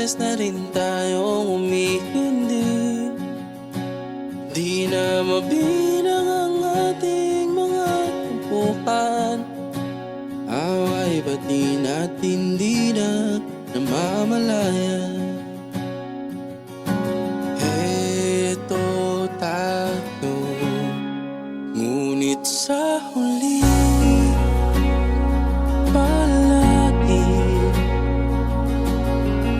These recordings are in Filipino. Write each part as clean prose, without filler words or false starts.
parehas na rin tayong umihindi. Di na mabilang ang ating mga tampuhan. Away ba't di natin di na namamalayan? Eto tayo, ngunit sa huli palagi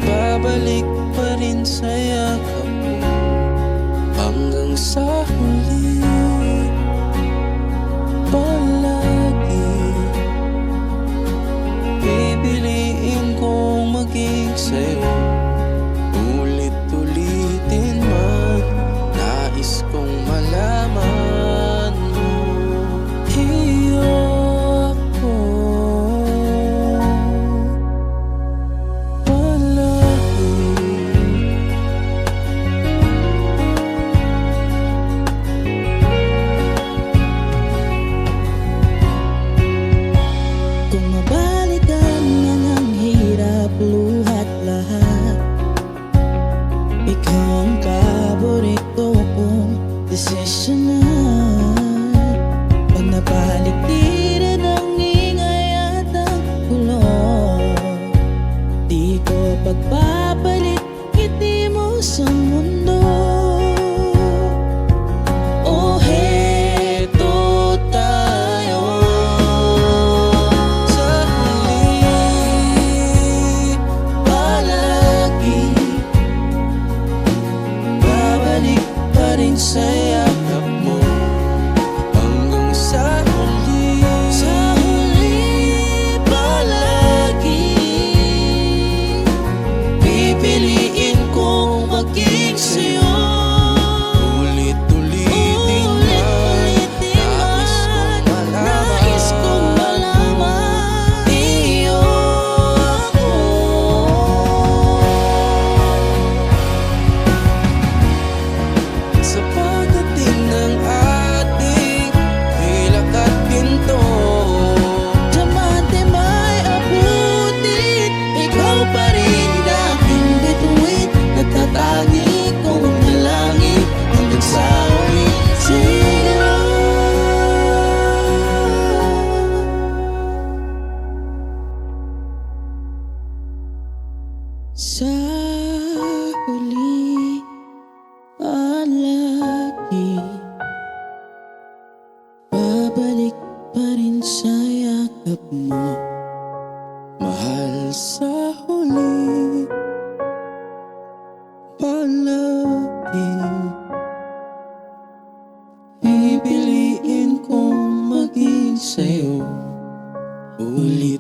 babalik pa rin sa yakap mo. Hanggang sa huli palagi pipiliin kong maging sa'yo. Ulit-ulitin man, nais kong malaman mo. Iyo ako palagi. Kung mabalikan man ang hirap, luhat lahat, ikaw ang paborito kong desisyonan. Pag napaligiran ang ingay at ang gulo, di ko pagpapalit ngiti mo sa mundo. Oh, heto tayo, Sa huli palagi babalik pa rin sa yakap mo. Hanggang sa huli, sa huli palagi pipiliin kong maging sa'yo. Ulit-ulitin man, nais kong malaman. Iyo ako sa pagdating ng ating hilak at pinto. Diamante may abutin, ikaw pa rin aking bituin. Natatangi kong dalangin hanggang sa huling sigla. Sa huli palagi babalik pa rin sa yakap mo. Mahal, sa huli palagi pipiliin kong maging sa'yo. Ulit